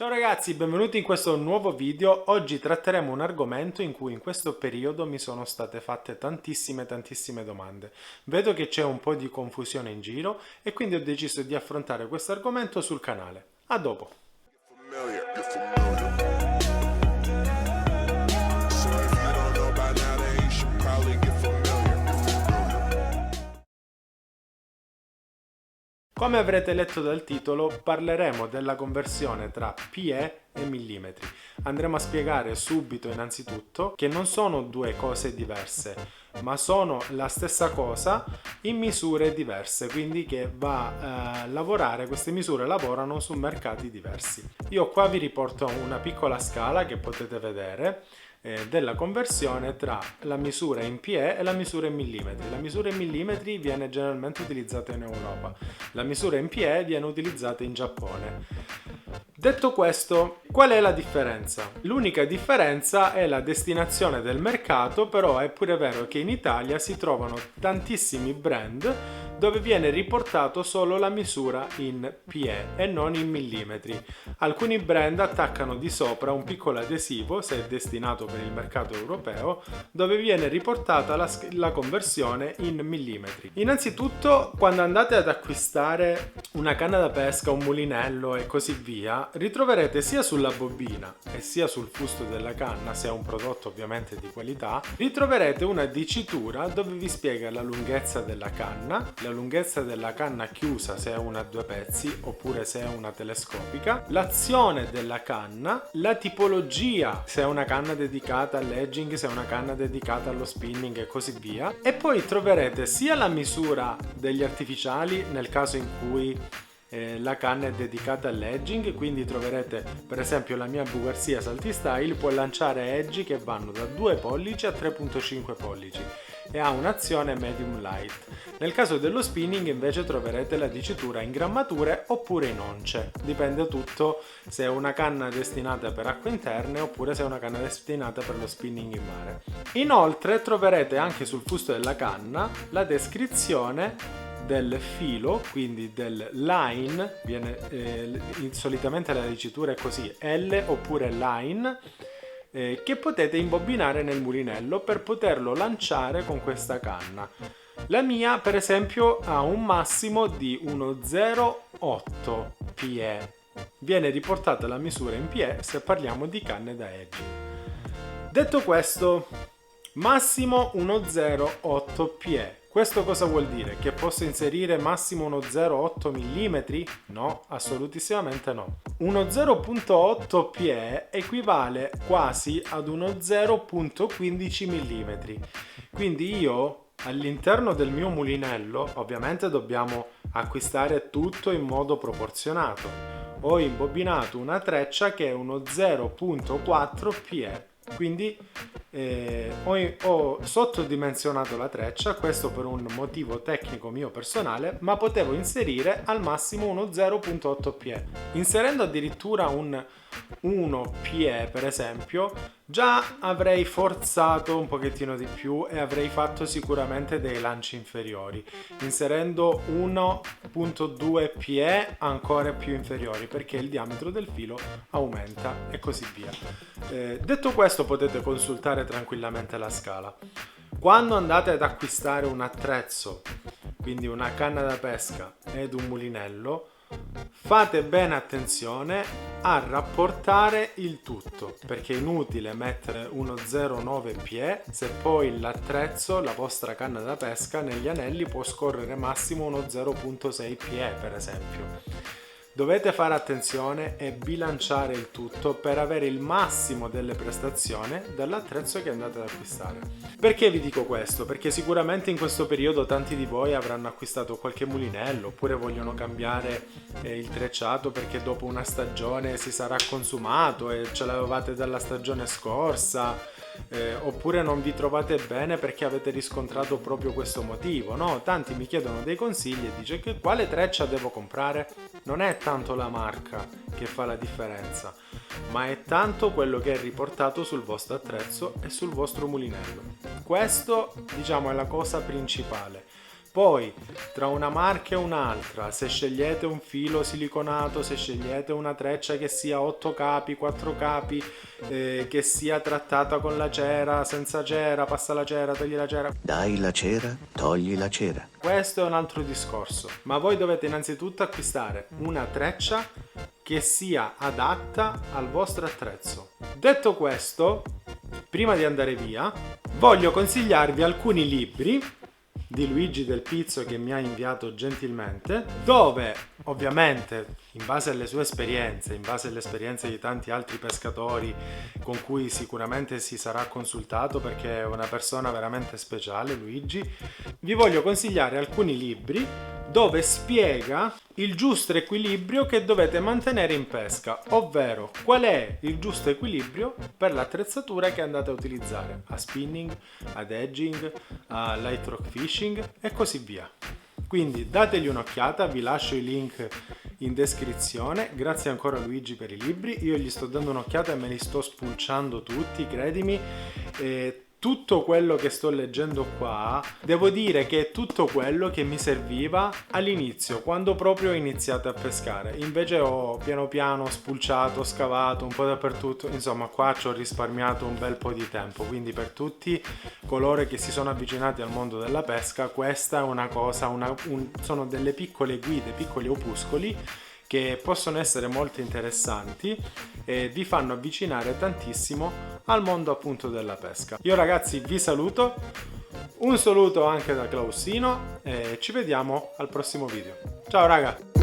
Ciao ragazzi, benvenuti in questo nuovo video. Oggi tratteremo un argomento in cui in questo periodo mi sono state fatte tantissime domande. Vedo che c'è un po' di confusione in giro e quindi ho deciso di affrontare questo argomento sul canale. A dopo! Come avrete letto dal titolo, parleremo della conversione tra PE e millimetri. Andremo a spiegare subito innanzitutto che non sono due cose diverse, ma sono la stessa cosa in misure diverse, quindi che queste misure lavorano su mercati diversi. Io qua vi riporto una piccola scala che potete vedere della conversione tra la misura in PE e la misura in millimetri. La misura in millimetri viene generalmente utilizzata in Europa, la misura in PE viene utilizzata in Giappone. Detto questo, qual è la differenza? L'unica differenza è la destinazione del mercato, però è pure vero che in Italia si trovano tantissimi brand dove viene riportato solo la misura in PE e non in millimetri. Alcuni brand attaccano di sopra un piccolo adesivo, se è destinato per il mercato europeo, dove viene riportata la conversione in millimetri. Innanzitutto, quando andate ad acquistare una canna da pesca, un mulinello e così via, ritroverete sia sulla bobina e sia sul fusto della canna, se è un prodotto ovviamente di qualità, ritroverete una dicitura dove vi spiega la lunghezza della canna, la lunghezza della canna chiusa se è una a due pezzi oppure se è una telescopica, l'azione della canna, la tipologia se è una canna dedicata all'edging, se è una canna dedicata allo spinning e così via, e poi troverete sia la misura degli artificiali nel caso in cui la canna è dedicata all'edging, quindi troverete per esempio la mia Bugarsia Salty Style può lanciare edge che vanno da 2 pollici a 3.5 pollici e ha un'azione medium light. Nel caso dello spinning invece troverete la dicitura in grammature oppure in once, dipende tutto se è una canna destinata per acque interne oppure se è una canna destinata per lo spinning in mare. Inoltre troverete anche sul fusto della canna la descrizione del filo, quindi del line, solitamente la dicitura è così, L oppure line, che potete imbobinare nel mulinello per poterlo lanciare con questa canna. La mia per esempio ha un massimo di 1,08 PE, viene riportata la misura in PE se parliamo di canne da edge. Detto questo, massimo 1,08 PE. Questo cosa vuol dire? Che posso inserire massimo uno 0,8 mm? No, assolutissimamente no. Uno 0,8 PE equivale quasi ad uno 0,15 mm. Quindi io all'interno del mio mulinello, ovviamente dobbiamo acquistare tutto in modo proporzionato. Ho imbobinato una treccia che è uno 0,4 PE. Quindi ho sottodimensionato la treccia, questo per un motivo tecnico mio personale, ma potevo inserire al massimo uno 0.8 PE. Inserendo addirittura un 1 PE per esempio, già avrei forzato un pochettino di più e avrei fatto sicuramente dei lanci inferiori. Inserendo 1.2 PE ancora più inferiori perché il diametro del filo aumenta e così via. Detto questo, potete consultare tranquillamente la scala. Quando andate ad acquistare un attrezzo, quindi una canna da pesca ed un mulinello, fate bene attenzione a rapportare il tutto, perché è inutile mettere uno 0,9 PE se poi l'attrezzo, la vostra canna da pesca, negli anelli può scorrere massimo uno 0,6 PE per esempio. Dovete fare attenzione e bilanciare il tutto per avere il massimo delle prestazioni dall'attrezzo che andate ad acquistare. Perché vi dico questo? Perché sicuramente in questo periodo tanti di voi avranno acquistato qualche mulinello oppure vogliono cambiare il trecciato perché dopo una stagione si sarà consumato e ce l'avevate dalla stagione scorsa. Oppure non vi trovate bene perché avete riscontrato proprio questo motivo, no? Tanti mi chiedono dei consigli e dice che quale treccia devo comprare? Non è tanto la marca che fa la differenza, ma è tanto quello che è riportato sul vostro attrezzo e sul vostro mulinello. Questo, diciamo, è la cosa principale. Poi tra una marca e un'altra, se scegliete un filo siliconato, se scegliete una treccia che sia 8 capi, 4 capi, che sia trattata con la cera, senza cera, passa la cera, togli la cera, Dai la cera, togli la cera. questo è un altro discorso. Ma voi dovete innanzitutto acquistare una treccia che sia adatta al vostro attrezzo. Detto questo, prima di andare via, voglio consigliarvi alcuni libri di Luigi Del Pizzo che mi ha inviato gentilmente, dove ovviamente in base alle sue esperienze, in base alle esperienze di tanti altri pescatori con cui sicuramente si sarà consultato, perché è una persona veramente speciale Luigi, vi voglio consigliare alcuni libri dove spiega il giusto equilibrio che dovete mantenere in pesca, ovvero qual è il giusto equilibrio per l'attrezzatura che andate a utilizzare, a spinning, ad edging, a light rock fishing e così via. Quindi dategli un'occhiata, vi lascio i link in descrizione. Grazie ancora Luigi per i libri, io gli sto dando un'occhiata e me li sto spulciando tutti, credimi. Tutto quello che sto leggendo qua, devo dire che è tutto quello che mi serviva all'inizio, quando proprio ho iniziato a pescare. Invece ho piano piano spulciato, scavato un po' dappertutto, insomma qua ci ho risparmiato un bel po' di tempo. Quindi per tutti coloro che si sono avvicinati al mondo della pesca, questa è una cosa, sono delle piccole guide, piccoli opuscoli che possono essere molto interessanti e vi fanno avvicinare tantissimo al mondo appunto della pesca. Io ragazzi vi saluto, un saluto anche da Clausino e ci vediamo al prossimo video. Ciao raga!